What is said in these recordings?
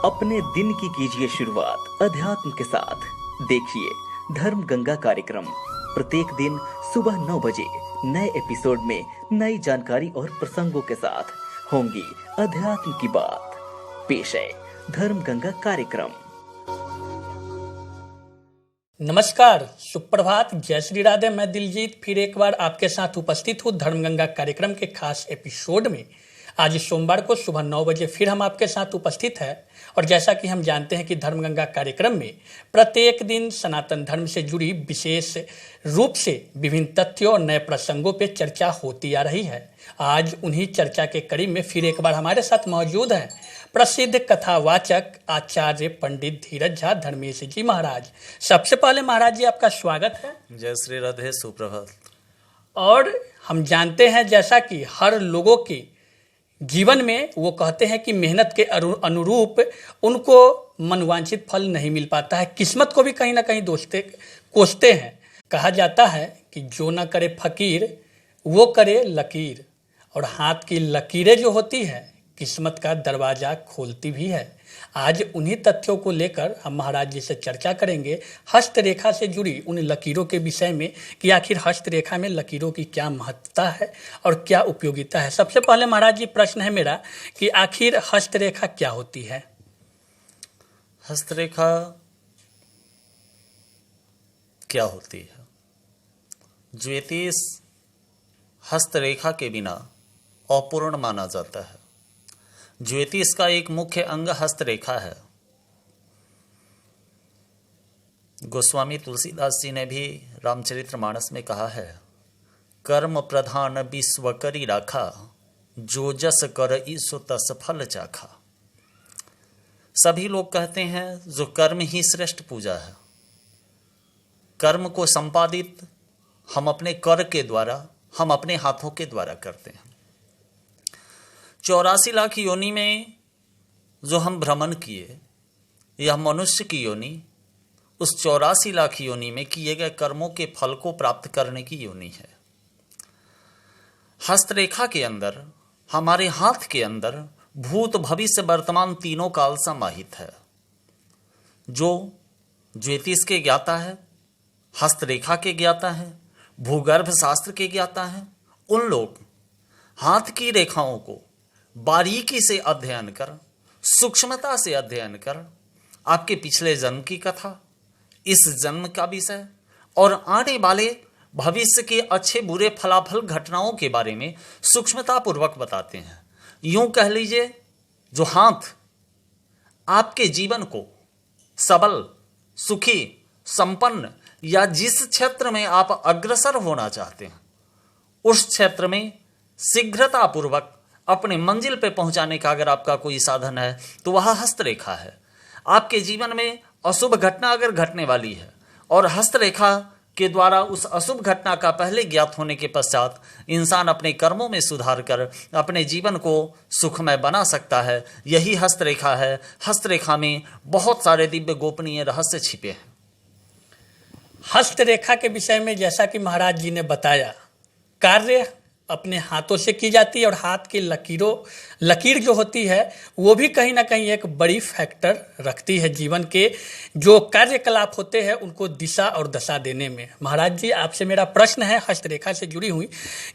अपने दिन की कीजिए शुरुआत अध्यात्म के साथ। देखिए धर्म गंगा कार्यक्रम प्रत्येक दिन सुबह 9 बजे नए एपिसोड में नई जानकारी और प्रसंगों के साथ होंगी अध्यात्म की बात। पेश है धर्म गंगा कार्यक्रम। नमस्कार, सुप्रभात, जय श्री राधे। मैं दिलजीत फिर एक बार आपके साथ उपस्थित हूँ धर्मगंगा कार्यक्रम के खास एपिसोड में। आज सोमवार को सुबह 9 बजे फिर हम आपके साथ उपस्थित हैं और जैसा कि हम जानते हैं कि धर्मगंगा कार्यक्रम में प्रत्येक दिन सनातन धर्म से जुड़ी विशेष रूप से विभिन्न तथ्यों और नए प्रसंगों पे चर्चा होती आ रही है। आज उन्हीं चर्चा के कड़ी में फिर एक बार हमारे साथ मौजूद हैं प्रसिद्ध कथावाचक आचार्य पंडित धीरज झा धर्मेश जी महाराज। सबसे पहले महाराज जी आपका स्वागत है। जय श्री राधे, सुप्रभात। और हम जानते हैं जैसा कि हर लोगों के जीवन में वो कहते हैं कि मेहनत के अनुरूप उनको मनवांछित फल नहीं मिल पाता है, किस्मत को भी कहीं ना कहीं कोसते हैं। कहा जाता है कि जो ना करे फकीर वो करे लकीर, और हाथ की लकीरें जो होती है किस्मत का दरवाजा खोलती भी है। आज उन्हीं तथ्यों को लेकर हम महाराज जी से चर्चा करेंगे हस्तरेखा से जुड़ी उन लकीरों के विषय में कि आखिर हस्तरेखा में लकीरों की क्या महत्वता है और क्या उपयोगिता है। सबसे पहले महाराज जी प्रश्न है मेरा कि आखिर हस्तरेखा क्या होती है? हस्तरेखा क्या होती है? ज्योतिष हस्तरेखा के बिना अपूर्ण माना जाता है। ज्योतिष का एक मुख्य अंग हस्तरेखा है। गोस्वामी तुलसीदास जी ने भी रामचरितमानस में कहा है, कर्म प्रधान विश्व करी राखा, जो जस कर ईसो तस फल चाखा। सभी लोग कहते हैं जो कर्म ही श्रेष्ठ पूजा है। कर्म को संपादित हम अपने कर के द्वारा, हम अपने हाथों के द्वारा करते हैं। 84 लाख योनि में जो हम भ्रमण किए, यह मनुष्य की योनि उस 84 लाख योनि में किए गए कर्मों के फल को प्राप्त करने की योनि है। हस्तरेखा के अंदर, हमारे हाथ के अंदर भूत भविष्य वर्तमान तीनों काल समाहित है। जो ज्योतिष के ज्ञाता है, हस्तरेखा के ज्ञाता है, भूगर्भ शास्त्र के ज्ञाता है, उन लोग हाथ की रेखाओं को बारीकी से अध्ययन कर, सूक्ष्मता से अध्ययन कर, आपके पिछले जन्म की कथा, इस जन्म का विषय और आने वाले भविष्य के अच्छे बुरे फलाफल घटनाओं के बारे में सूक्ष्मता पूर्वक बताते हैं। यूं कह लीजिए, जो हाथ आपके जीवन को सबल, सुखी, संपन्न या जिस क्षेत्र में आप अग्रसर होना चाहते हैं उस क्षेत्र में शीघ्रता पूर्वक अपने मंजिल पे पहुंचाने का अगर आपका कोई साधन है तो वह हस्तरेखा है। आपके जीवन में अशुभ घटना अगर घटने वाली है और हस्तरेखा के द्वारा उस अशुभ घटना का पहले ज्ञात होने के पश्चात इंसान अपने कर्मों में सुधार कर अपने जीवन को सुखमय बना सकता है, यही हस्तरेखा है। हस्तरेखा में बहुत सारे दिव्य गोपनीय रहस्य छिपे हैं। हस्तरेखा के विषय में जैसा कि महाराज जी ने बताया, कार्य अपने हाथों से की जाती है और हाथ की लकीर जो होती है वो भी कहीं ना कहीं एक बड़ी फैक्टर रखती है जीवन के जो कार्यकलाप होते हैं उनको दिशा और दशा देने में। महाराज जी आपसे मेरा प्रश्न है हस्तरेखा से जुड़ी हुई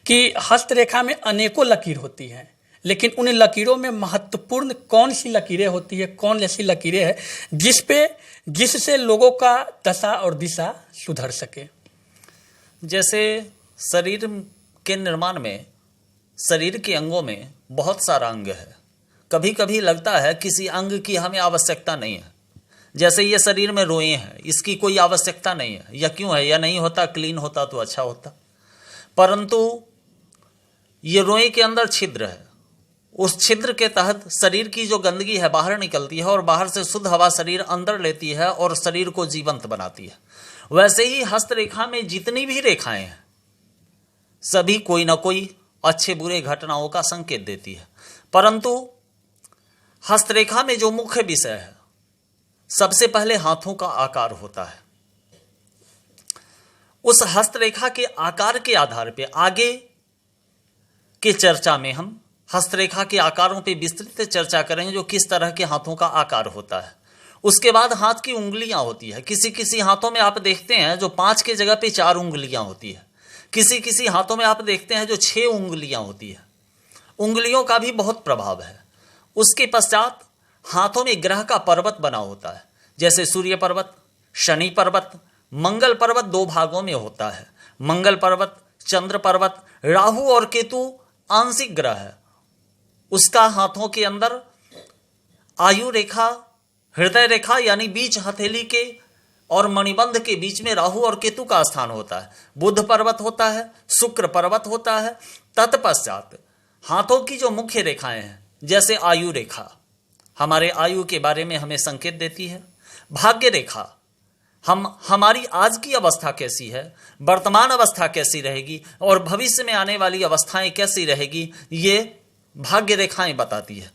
कि हस्तरेखा में अनेकों लकीर होती हैं, लेकिन उन लकीरों में महत्वपूर्ण कौन सी लकीरें होती है, कौन ऐसी लकीरें हैं जिससे लोगों का दशा और दिशा सुधर सके? जैसे शरीर के निर्माण में, शरीर के अंगों में बहुत सारा अंग है। कभी कभी लगता है किसी अंग की हमें आवश्यकता नहीं है। जैसे ये शरीर में रोए हैं, इसकी कोई आवश्यकता नहीं है, या क्यों है, या नहीं होता, क्लीन होता तो अच्छा होता। परंतु ये रोए के अंदर छिद्र है, उस छिद्र के तहत शरीर की जो गंदगी है बाहर निकलती है और बाहर से शुद्ध हवा शरीर अंदर लेती है और शरीर को जीवंत बनाती है। वैसे ही हस्तरेखा में जितनी भी रेखाएं हैं सभी कोई ना कोई अच्छे बुरे घटनाओं का संकेत देती है। परंतु हस्तरेखा में जो मुख्य विषय है, सबसे पहले हाथों का आकार होता है। उस हस्तरेखा के आकार के आधार पर आगे के चर्चा में हम हस्तरेखा के आकारों पे विस्तृत चर्चा करेंगे, जो किस तरह के हाथों का आकार होता है। उसके बाद हाथ की उंगलियां होती है। किसी किसी हाथों में आप देखते हैं जो 5 के जगह पे 4 उंगलियां होती है। किसी किसी हाथों में आप देखते हैं जो 6 उंगलियां होती है। उंगलियों का भी बहुत प्रभाव है। उसके पश्चात हाथों में ग्रह का पर्वत बना होता है, जैसे सूर्य पर्वत, शनि पर्वत, मंगल पर्वत 2 भागों में होता है। मंगल पर्वत, चंद्र पर्वत, राहु और केतु आंशिक ग्रह है। उसका हाथों के अंदर आयु रेखा, हृदय रेखा यानी बीच हथेली के और मणिबंध के बीच में राहु और केतु का स्थान होता है। बुध पर्वत होता है, शुक्र पर्वत होता है। तत्पश्चात हाथों की जो मुख्य रेखाएं हैं, जैसे आयु रेखा हमारे आयु के बारे में हमें संकेत देती है। भाग्य रेखा हमारी आज की अवस्था कैसी है, वर्तमान अवस्था कैसी रहेगी और भविष्य में आने वाली अवस्थाएं कैसी रहेगी, ये भाग्य रेखाएं बताती है।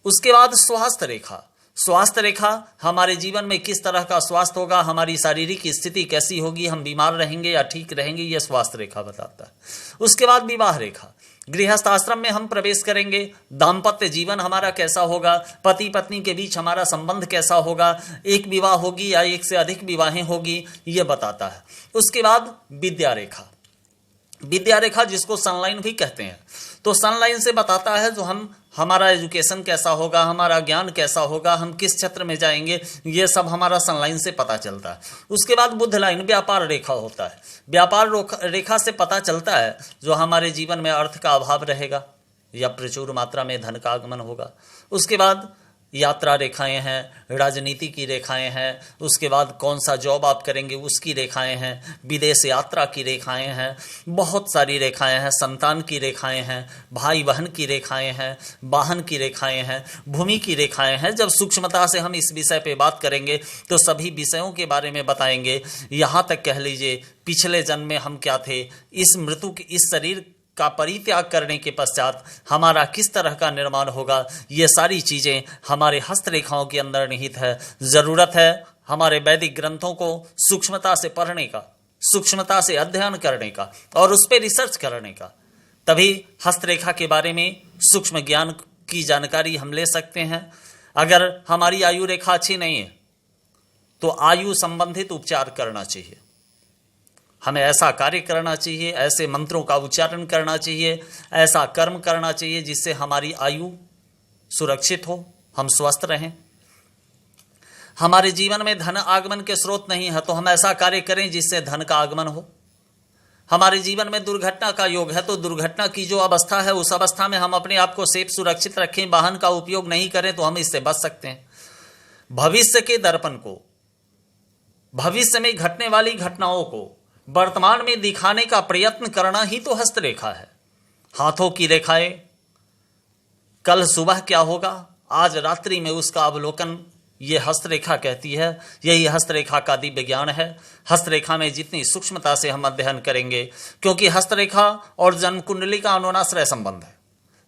उसके बाद स्वास्थ्य रेखा, स्वास्थ्य रेखा हमारे जीवन में किस तरह का स्वास्थ्य होगा, हमारी शारीरिक स्थिति कैसी होगी, हम बीमार रहेंगे या ठीक रहेंगे, यह स्वास्थ्य रेखा बताता है। उसके बाद विवाह रेखा, गृहस्थ आश्रम में हम प्रवेश करेंगे, दाम्पत्य जीवन हमारा कैसा होगा, पति पत्नी के बीच हमारा संबंध कैसा होगा, एक विवाह होगी या एक से अधिक विवाहें होगी, यह बताता है। उसके बाद विद्या रेखा, विद्या रेखा जिसको सनलाइन भी कहते हैं, तो सनलाइन से बताता है जो हमारा एजुकेशन कैसा होगा, हमारा ज्ञान कैसा होगा, हम किस क्षेत्र में जाएंगे, ये सब हमारा सनलाइन से पता चलता है। उसके बाद बुध लाइन व्यापार रेखा होता है। व्यापार रेखा से पता चलता है जो हमारे जीवन में अर्थ का अभाव रहेगा या प्रचुर मात्रा में धन का आगमन होगा। उसके बाद यात्रा रेखाएं हैं, राजनीति की रेखाएं हैं। उसके बाद कौन सा जॉब आप करेंगे उसकी रेखाएं हैं, विदेश यात्रा की रेखाएं हैं, बहुत सारी रेखाएं हैं। संतान की रेखाएं हैं, भाई बहन की रेखाएं हैं, वाहन की रेखाएं हैं, भूमि की रेखाएं हैं। जब सूक्ष्मता से हम इस विषय पे बात करेंगे तो सभी विषयों के बारे में बताएंगे। यहाँ तक कह लीजिए पिछले जन्म में हम क्या थे, इस मृत्यु के इस शरीर का परित्याग करने के पश्चात हमारा किस तरह का निर्माण होगा, ये सारी चीज़ें हमारे हस्तरेखाओं के अंदर निहित है। ज़रूरत है हमारे वैदिक ग्रंथों को सूक्ष्मता से पढ़ने का, सूक्ष्मता से अध्ययन करने का और उस पर रिसर्च करने का, तभी हस्तरेखा के बारे में सूक्ष्म ज्ञान की जानकारी हम ले सकते हैं। अगर हमारी आयु रेखा अच्छी नहीं है तो आयु संबंधित उपचार करना चाहिए, हमें ऐसा कार्य करना चाहिए, ऐसे मंत्रों का उच्चारण करना चाहिए, ऐसा कर्म करना चाहिए जिससे हमारी आयु सुरक्षित हो, हम स्वस्थ रहें। हमारे जीवन में धन आगमन के स्रोत नहीं है तो हम ऐसा कार्य करें जिससे धन का आगमन हो। हमारे जीवन में दुर्घटना का योग है तो दुर्घटना की जो अवस्था है उस अवस्था में हम अपने आप को सेफ सुरक्षित रखें, वाहन का उपयोग नहीं करें तो हम इससे बच सकते हैं। भविष्य के दर्पण को, भविष्य में घटने वाली घटनाओं को वर्तमान में दिखाने का प्रयत्न करना ही तो हस्तरेखा है। हाथों की रेखाएं, कल सुबह क्या होगा, आज रात्रि में उसका अवलोकन, ये हस्तरेखा कहती है। यही हस्तरेखा का दिव्य ज्ञान है। हस्तरेखा में जितनी सूक्ष्मता से हम अध्ययन करेंगे, क्योंकि हस्तरेखा और जन्म कुंडली का अनुनाश्रय संबंध है।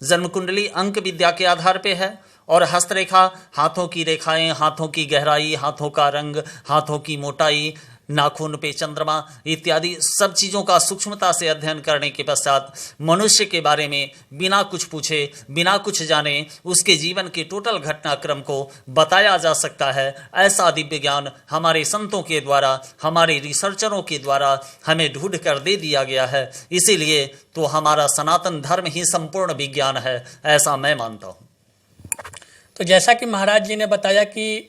जन्म कुंडली अंक विद्या के आधार पे है और हस्तरेखा हाथों की रेखाएं, हाथों की गहराई, हाथों का रंग, हाथों की मोटाई, नाखून पे चंद्रमा इत्यादि सब चीज़ों का सूक्ष्मता से अध्ययन करने के पश्चात मनुष्य के बारे में बिना कुछ पूछे, बिना कुछ जाने उसके जीवन के टोटल घटनाक्रम को बताया जा सकता है। ऐसा दिव्य ज्ञान हमारे संतों के द्वारा, हमारे रिसर्चरों के द्वारा हमें ढूंढ कर दे दिया गया है। इसीलिए तो हमारा सनातन धर्म ही संपूर्ण विज्ञान है, ऐसा मैं मानता हूँ। तो जैसा कि महाराज जी ने बताया कि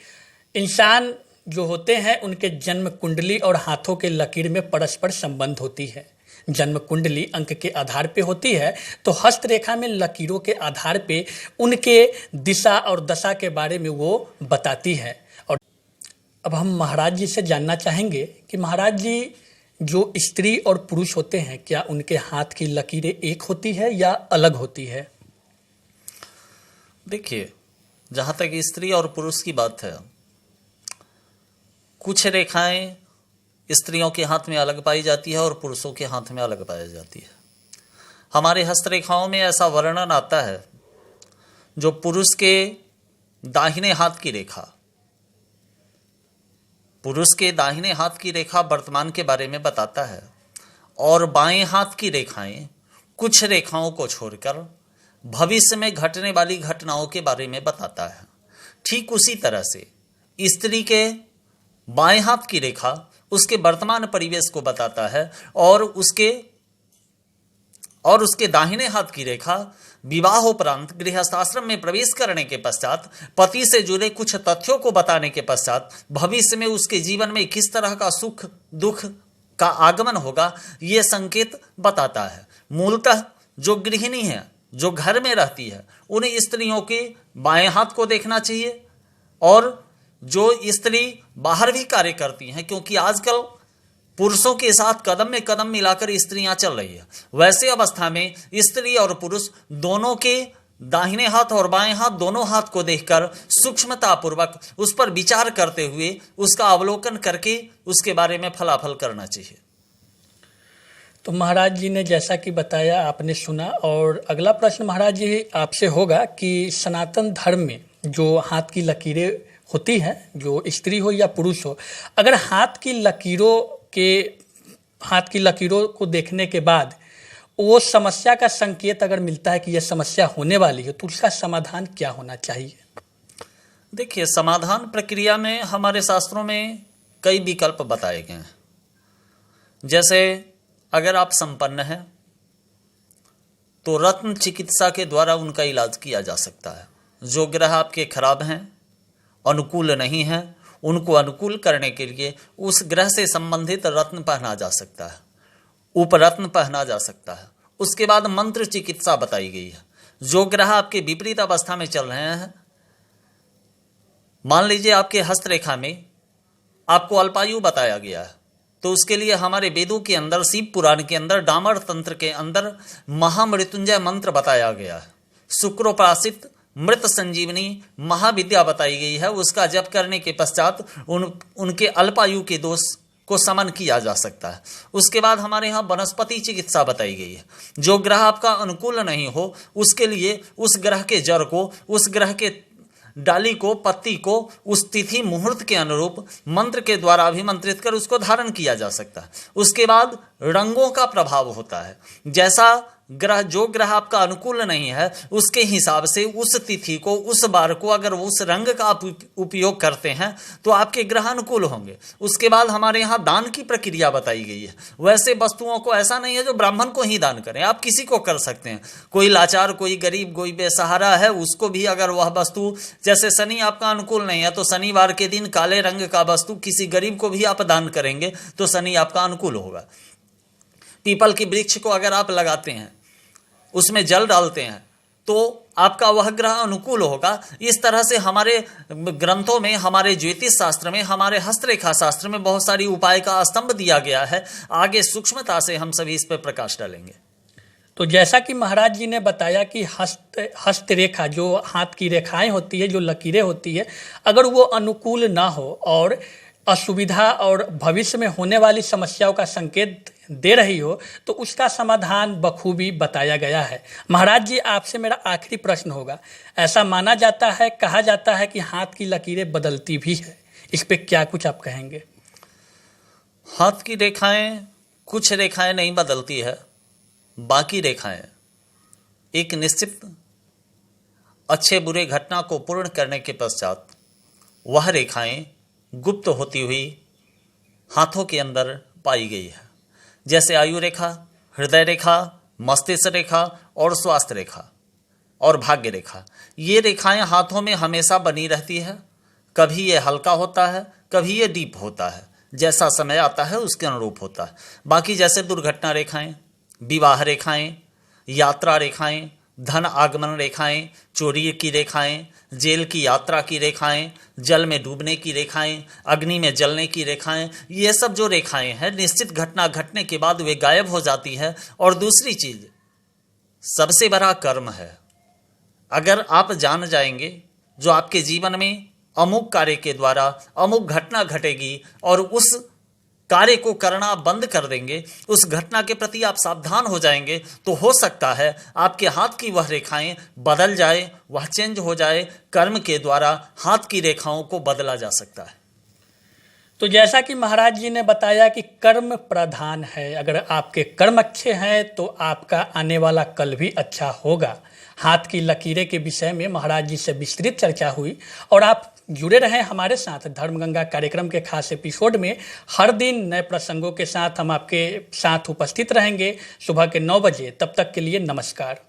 इंसान जो होते हैं उनके जन्म कुंडली और हाथों के लकीर में परस्पर संबंध होती है। जन्म कुंडली अंक के आधार पे होती है तो हस्तरेखा में लकीरों के आधार पे उनके दिशा और दशा के बारे में वो बताती है। और अब हम महाराज जी से जानना चाहेंगे कि महाराज जी, जो स्त्री और पुरुष होते हैं, क्या उनके हाथ की लकीरें एक होती है या अलग होती है? देखिए, जहाँ तक स्त्री और पुरुष की बात है, कुछ रेखाएं स्त्रियों के हाथ में अलग पाई जाती है और पुरुषों के हाथ में अलग पाई जाती है। हमारे हस्तरेखाओं में ऐसा वर्णन आता है जो पुरुष के दाहिने हाथ की रेखा, पुरुष के दाहिने हाथ की रेखा वर्तमान के बारे में बताता है और बाएं हाथ की रेखाएं कुछ रेखाओं को छोड़कर भविष्य में घटने वाली घटनाओं के बारे में बताता है। ठीक उसी तरह से स्त्री के बाएं हाथ की रेखा उसके वर्तमान परिवेश को बताता है और उसके दाहिने हाथ की रेखा विवाहोपरांत गृहस्थाश्रम में प्रवेश करने के पश्चात पति से जुड़े कुछ तथ्यों को बताने के पश्चात भविष्य में उसके जीवन में किस तरह का सुख दुख का आगमन होगा, ये संकेत बताता है। मूलतः जो गृहिणी है, जो घर में रहती है, उन स्त्रियों के बाएं हाथ को देखना चाहिए। और जो स्त्री बाहर भी कार्य करती हैं, क्योंकि आजकल पुरुषों के साथ कदम में कदम मिलाकर स्त्रियां चल रही है, वैसे अवस्था में स्त्री और पुरुष दोनों के दाहिने हाथ और बाएं हाथ दोनों हाथ को देखकर सूक्ष्मतापूर्वक उस पर विचार करते हुए उसका अवलोकन करके उसके बारे में फलाफल करना चाहिए। तो महाराज जी ने जैसा कि बताया, आपने सुना। और अगला प्रश्न महाराज जी आपसे होगा कि सनातन धर्म में जो हाथ की लकीरें होती हैं, जो स्त्री हो या पुरुष हो, अगर हाथ की लकीरों को देखने के बाद वो समस्या का संकेत अगर मिलता है कि यह समस्या होने वाली है, तो उसका समाधान क्या होना चाहिए? देखिए, समाधान प्रक्रिया में हमारे शास्त्रों में कई विकल्प बताए गए हैं। जैसे अगर आप संपन्न हैं तो रत्न चिकित्सा के द्वारा उनका इलाज किया जा सकता है। जो ग्रह आपके खराब हैं, अनुकूल नहीं हैं, उनको अनुकूल करने के लिए उस ग्रह से संबंधित रत्न पहना जा सकता है, उपरत्न पहना जा सकता है। उसके बाद मंत्र चिकित्सा बताई गई है। जो ग्रह आपके विपरीत अवस्था में चल रहे हैं, मान लीजिए आपके हस्तरेखा में आपको अल्पायु बताया गया है, तो उसके लिए हमारे वेदों के अंदर, शिव पुराण के अंदर, डामर तंत्र के अंदर महामृत्युंजय मंत्र बताया गया है। शुक्रोपासित मृत संजीवनी महाविद्या बताई गई है। उसका जप करने के पश्चात उनके अल्पायु के दोष को समन किया जा सकता है। उसके बाद हमारे यहाँ वनस्पति चिकित्सा बताई गई है। जो ग्रह आपका अनुकूल नहीं हो, उसके लिए उस ग्रह के जड़ को, उस ग्रह के डाली को, पत्ती को उस तिथि मुहूर्त के अनुरूप मंत्र के द्वारा अभिमंत्रित कर उसको धारण किया जा सकता है। उसके बाद रंगों का प्रभाव होता है। जैसा ग्रह, जो ग्रह आपका अनुकूल नहीं है, उसके हिसाब से उस तिथि को, उस बार को अगर उस रंग का आप उपयोग करते हैं तो आपके ग्रह अनुकूल होंगे। उसके बाद हमारे यहाँ दान की प्रक्रिया बताई गई है। वैसे वस्तुओं को ऐसा नहीं है जो ब्राह्मण को ही दान करें, आप किसी को कर सकते हैं। कोई लाचार, कोई गरीब, कोई बेसहारा है, उसको भी अगर वह वस्तु, जैसे शनि आपका अनुकूल नहीं है तो शनिवार के दिन काले रंग का वस्तु किसी गरीब को भी आप दान करेंगे तो शनि आपका अनुकूल होगा। पीपल की वृक्ष को अगर आप लगाते हैं, उसमें जल डालते हैं, तो आपका वह ग्रह अनुकूल होगा। इस तरह से हमारे ग्रंथों में, हमारे ज्योतिष शास्त्र में, हमारे हस्तरेखा शास्त्र में बहुत सारी उपाय का स्तंभ दिया गया है। आगे सूक्ष्मता से हम सभी इस पर प्रकाश डालेंगे। तो जैसा कि महाराज जी ने बताया कि हस्तरेखा, जो हाथ की रेखाएं होती है, जो लकीरें होती है, अगर वो अनुकूल ना हो और असुविधा और भविष्य में होने वाली समस्याओं का संकेत दे रही हो, तो उसका समाधान बखूबी बताया गया है। महाराज जी, आपसे मेरा आखिरी प्रश्न होगा। ऐसा माना जाता है, कहा जाता है कि हाथ की लकीरें बदलती भी है, इस पे क्या कुछ आप कहेंगे? हाथ की रेखाएं, कुछ रेखाएं नहीं बदलती है, बाकी रेखाएं एक निश्चित अच्छे बुरे घटना को पूर्ण करने के पश्चात वह रेखाएं गुप्त होती हुई हाथों के अंदर पाई गई है। जैसे आयु रेखा, हृदय रेखा, मस्तिष्क रेखा और स्वास्थ्य रेखा और भाग्य रेखा, ये रेखाएं हाथों में हमेशा बनी रहती है। कभी ये हल्का होता है, कभी ये डीप होता है, जैसा समय आता है उसके अनुरूप होता है। बाकी जैसे दुर्घटना रेखाएं, विवाह रेखाएं, यात्रा रेखाएं, धन आगमन रेखाएं, चोरी की रेखाएं, जेल की यात्रा की रेखाएं, जल में डूबने की रेखाएं, अग्नि में जलने की रेखाएं, ये सब जो रेखाएं हैं, निश्चित घटना घटने के बाद वे गायब हो जाती है। और दूसरी चीज, सबसे बड़ा कर्म है। अगर आप जान जाएंगे जो आपके जीवन में अमुक कार्य के द्वारा अमुक घटना घटेगी और उस कार्य को करना बंद कर देंगे, उस घटना के प्रति आप सावधान हो जाएंगे, तो हो सकता है आपके हाथ की वह रेखाएं बदल जाए, वह चेंज हो जाए। कर्म के द्वारा हाथ की रेखाओं को बदला जा सकता है। तो जैसा कि महाराज जी ने बताया कि कर्म प्रधान है, अगर आपके कर्म अच्छे हैं तो आपका आने वाला कल भी अच्छा होगा। हाथ की लकीरें के विषय में महाराज जी से विस्तृत चर्चा हुई। और आप जुड़े रहें हमारे साथ धर्मगंगा कार्यक्रम के खास एपिसोड में। हर दिन नए प्रसंगों के साथ हम आपके साथ उपस्थित रहेंगे सुबह के 9 बजे। तब तक के लिए नमस्कार।